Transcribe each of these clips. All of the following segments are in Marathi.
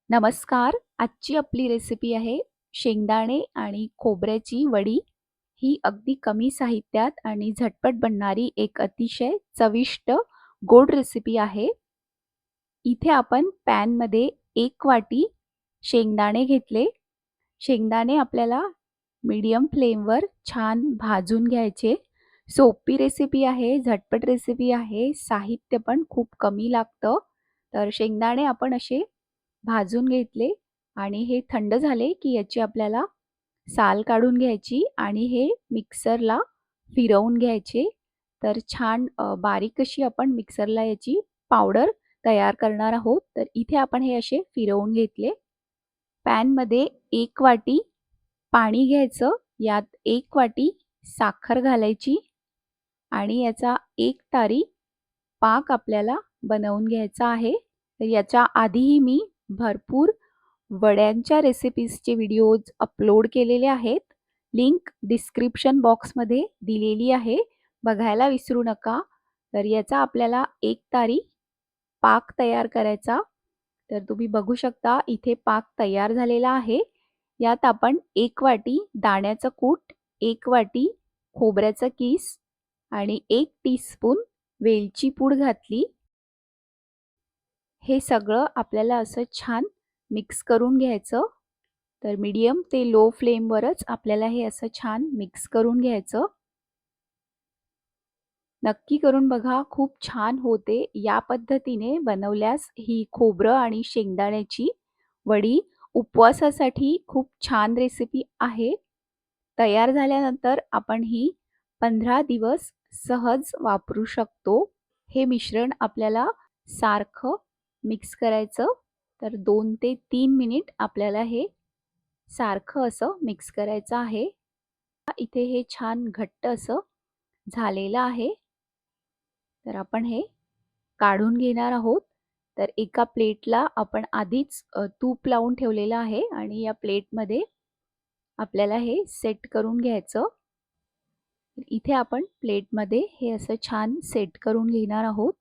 नमस्कार. आजची आपली रेसिपी आहे शेंगदाणे आणि खोबऱ्याची वडी. ही अगदी कमी साहित्यात आणि झटपट बनणारी एक अतिशय चविष्ट गोड रेसिपी आहे. इथे आपण पॅनमध्ये 1 वाटी शेंगदाणे घेतले. शेंगदाणे आपल्याला मीडियम फ्लेमवर छान भाजून घ्यायचे. सोपी रेसिपी आहे, झटपट रेसिपी आहे. साहित्य पण खूप कमी लागतं. तर शेंगदाणे आपण असे भाजून घेतले आणि हे थंड झाले की याची आपल्याला साल काढून घ्यायची आणि हे मिक्सरला फिरवून घ्यायचे. तर छान बारीक अशी आपण मिक्सरला याची पावडर तयार करणार आहोत. तर इथे आपण हे असे फिरवून घेतले. पॅनमध्ये 1 वाटी पाणी घ्यायचं. यात 1 वाटी साखर घालायची आणि याचा 1 तारी पाक आपल्याला बनवून घ्यायचा आहे. तर याच्या आधीही मी भरपूर वड्यांच्या रेसिपीजचे व्हिडिओज अपलोड केलेले आहेत. लिंक डिस्क्रिप्शन बॉक्समध्ये दिलेली आहे. बघायला विसरू नका. तर याचा आपल्याला 1 तारी पाक तयार करायचा. तर तुम्ही बघू शकता इथे पाक तयार झालेला आहे. यात आपण 1 वाटी दाण्याचं कूट, 1 वाटी खोबऱ्याचा कीस आणि 1 टीस्पून वेलची पूड घातली. हे सगळं आपल्याला असं छान मिक्स करून घ्यायचं. तर मीडियम ते लो फ्लेमवरच आपल्याला हे असं छान मिक्स करून घ्यायचं. नक्की करून बघा, खूप छान होते. या पद्धतीने बनवल्यास ही खोबरं आणि शेंगदाण्याची वडी उपवासासाठी खूप छान रेसिपी आहे. तयार झाल्यानंतर आपण ही 15 दिवस सहज वापरू शकतो. हे मिश्रण आपल्याला सारखं मिक्स करायचं. तर 2 ते 3 मिनिट आपल्याला हे सारखं असं मिक्स करायचं आहे. इथे हे छान घट्ट असं झालेलं आहे. तर आपण हे काढून घेणार आहोत. तर एका प्लेटला आपण आधीच तूप लावून ठेवलेलं आहे आणि या प्लेटमध्ये आपल्याला हे सेट करून घ्यायचं. इथे आपण प्लेटमध्ये हे असं छान सेट करून घेणार आहोत.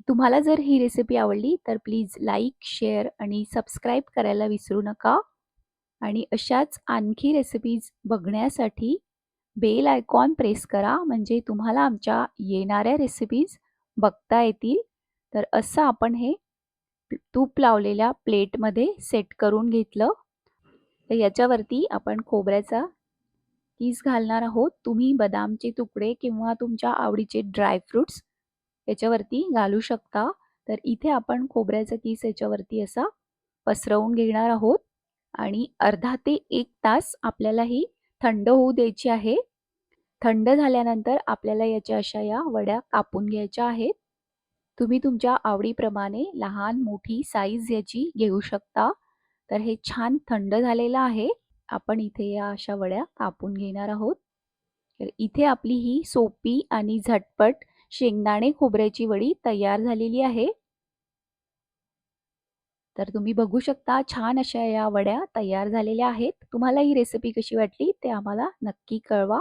तुम्हाला जर ही रेसिपी आवडली तर प्लीज लाईक, शेअर आणि सबस्क्राईब करायला विसरू नका. आणि अशाच आणखी रेसिपीज बघण्यासाठी बेल आयकॉन प्रेस करा, म्हणजे तुम्हाला आमच्या येणाऱ्या रेसिपीज बघता येतील. तर असं आपण हे तूप लावलेल्या प्लेटमध्ये सेट करून घेतलं. तर याच्यावरती आपण खोबऱ्याचा कीस घालणार आहोत. तुम्ही बदामचे तुकडे किंवा तुमच्या आवडीचे ड्रायफ्रुट्स याच्यावरती घालू शकता. तर इथे आपण खोबऱ्याचा कीस याच्यावरती असा पसरवून घेणार आहोत आणि अर्धा ते 1 तास आपल्याला ही थंड होऊ द्यायची आहे. थंड झाल्यानंतर आपल्याला याच्या अशा या वड्या कापून घ्यायच्या आहेत. तुम्ही तुमच्या आवडीप्रमाणे लहान मोठी साईज याची घेऊ शकता. तर हे छान थंड झालेलं आहे. आपण इथे या अशा वड्या कापून घेणार आहोत. तर इथे आपली ही सोपी आणि झटपट शेंगदाणे खोबऱ्याची वडी तयार झालेली आहे. तर तुम्ही बघू शकता छान अशा या वड्या तयार झालेल्या आहेत. तुम्हाला ही रेसिपी कशी वाटली ते आम्हाला नक्की कळवा.